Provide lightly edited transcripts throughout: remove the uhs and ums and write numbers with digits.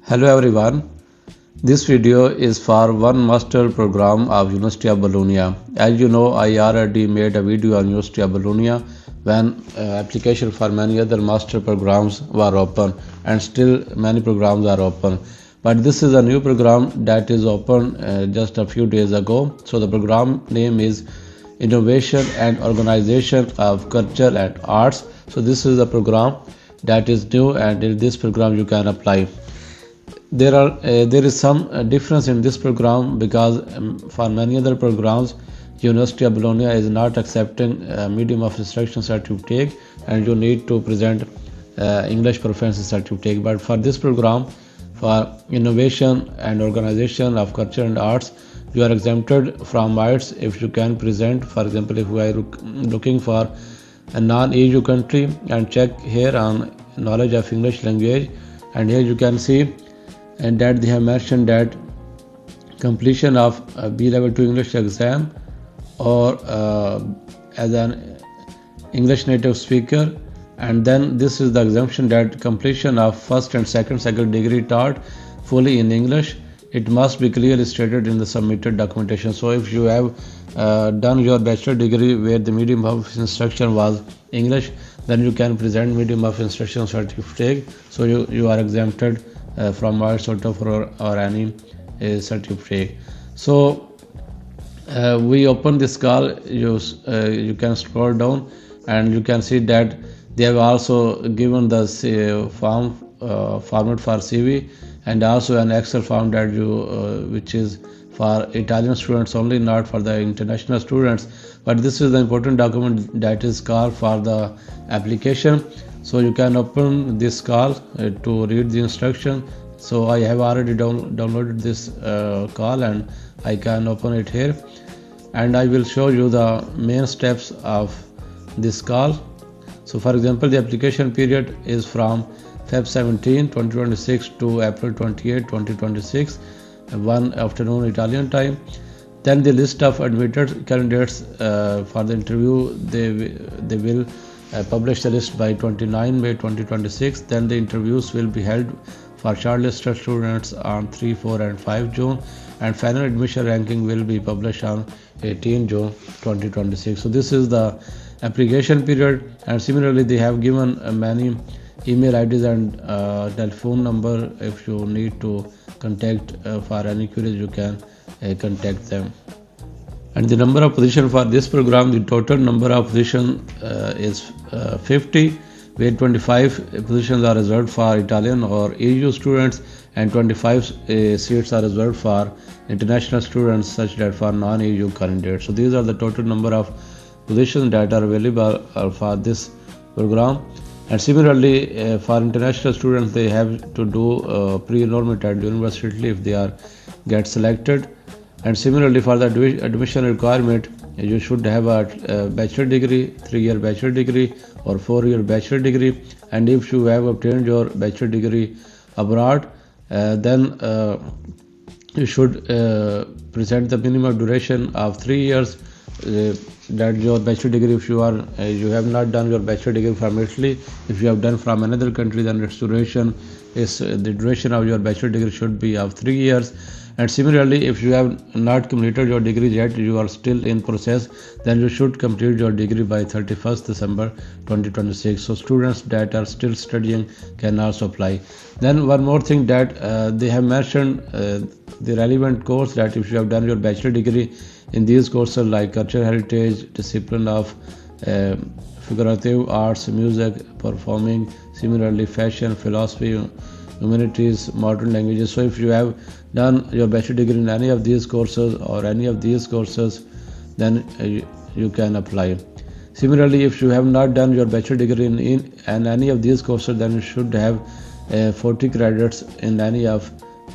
Hello everyone. This video is for one master program of University of Bologna. As you know, I already made a video on University of Bologna when application for many other master programs were open, and still many programs are open. But this is a new program that is open just a few days ago. So the program name is Innovation and Organization of Culture and Arts. So this is a program that is new, and in this program you can apply. There is some difference in this program because for many other programs University of Bologna is not accepting medium of instruction certificate, and you need to present English proficiency certificate. But for this program, for innovation and organization of culture and arts, you are exempted from IELTS if you can present. For example, if we are looking for a non-EU country, and check here on knowledge of English language, and here you can see and that they have mentioned that completion of B level 2 English exam or as an English native speaker, and then this is the exemption that completion of first and second degree taught fully in English. It must be clearly stated in the submitted documentation. So if you have done your bachelor degree where the medium of instruction was English, then you can present medium of instruction certificate, so you are exempted from IELTS or TOEFL or any certificate. So we open this call. You can scroll down and you can see that they have also given the format for CV, and also an Excel form that which is for Italian students only, not for the international students. But this is the important document that is called for the application. So you can open this call to read the instruction. So I have already downloaded this call, and I can open it here, and I will show you the main steps of this call. So for example, the application period is from Feb 17, 2026 to April 28, 2026, 1 afternoon Italian time. Then the list of admitted candidates for the interview, they will publish the list by 29 May 2026. Then the interviews will be held for shortlisted students on 3, 4 and 5 June, and final admission ranking will be published on 18 June 2026. So this is the application period, and similarly they have given many email IDs and telephone number. If you need to contact for any queries, you can contact them. And the number of position for this program, the total number of position is 50, where 25 positions are reserved for Italian or EU students, and 25 seats are reserved for international students, such that for non-EU candidates. So these are the total number of positions that are available for this program. And similarly, for international students, they have to do pre-enrollment at university if they are get selected. And similarly, for the admission requirement, you should have a bachelor degree, 3-year bachelor degree or 4-year bachelor degree. And if you have obtained your bachelor degree abroad, then you should present the minimum duration of 3 years. That your bachelor degree, if you have not done your bachelor degree from Italy, if you have done from another country, then its duration is the duration of your bachelor degree should be of 3 years. And similarly, if you have not completed your degree yet, you are still in process, then you should complete your degree by 31st December 2026. So students that are still studying can also apply. Then one more thing that they have mentioned the relevant course, that if you have done your bachelor degree in these courses like cultural heritage, discipline of figurative arts, music, performing, similarly fashion, philosophy, humanities, modern languages. So if you have done your bachelor degree in any of these courses or any of these courses, then you can apply. Similarly, if you have not done your bachelor degree in any of these courses, then you should have 40 credits in any of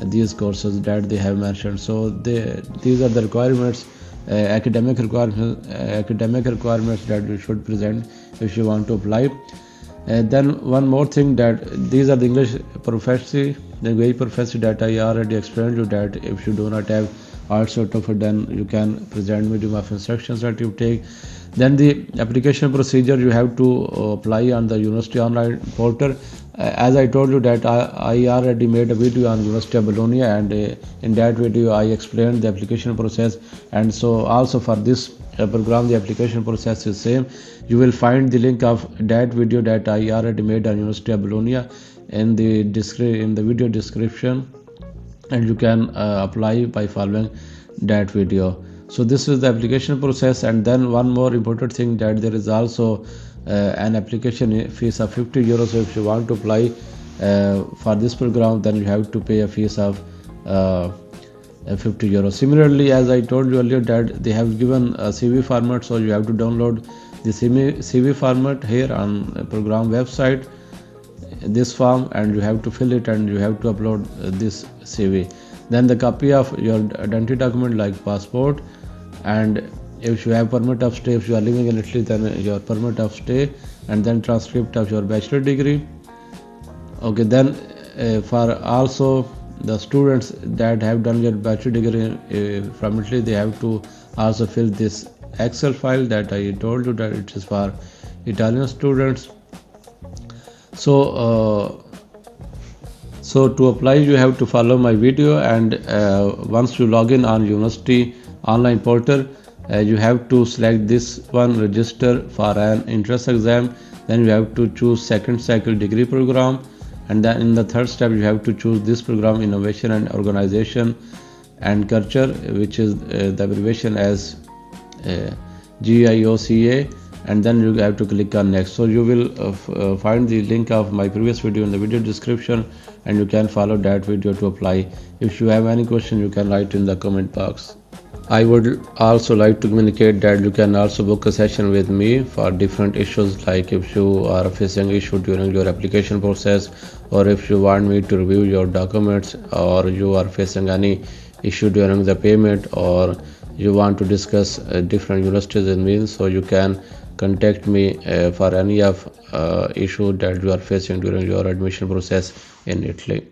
these courses that they have mentioned. So these are the requirements, academic requirements that you should present if you want to apply. Then one more thing, that these are the English proficiency, language proficiency that I already explained you, that if you do not have also TOEFL, then you can present medium of instructions that you take. Then the application procedure, you have to apply on the university online portal. As I told you that I already made a video on University of Bologna, and in that video I explained the application process. And so also for this program, the application process is same. You will find the link of that video that I already made on University of Bologna in the video description, and you can apply by following that video. So this is the application process. And then one more important thing, that there is also an application fees of 50 euros. So if you want to apply for this program, then you have to pay a fees of 50 euros. Similarly, as I told you earlier, that they have given a CV format, so you have to download the CV format here on program website, this form, and you have to fill it, and you have to upload this CV. Then the copy of your identity document like passport, and if you have permit of stay, if you are living in Italy, then your permit of stay, and then transcript of your bachelor degree. Okay, then for also the students that have done your bachelor degree from Italy, they have to also fill this Excel file that I told you that it is for Italian students. So to apply, you have to follow my video, and once you log in on university online portal, you have to select this one, register for an entrance exam. Then you have to choose second cycle degree program, and then in the third step you have to choose this program, innovation and organization and culture, which is the abbreviation as GIOCA, and then you have to click on next. So you will find the link of my previous video in the video description, and you can follow that video to apply. If you have any question, you can write in the comment box. I would also like to communicate that you can also book a session with me for different issues, like if you are facing issue during your application process, or if you want me to review your documents, or you are facing any issue during the payment, or you want to discuss different universities with me. So you can contact me for any of issue that you are facing during your admission process in Italy.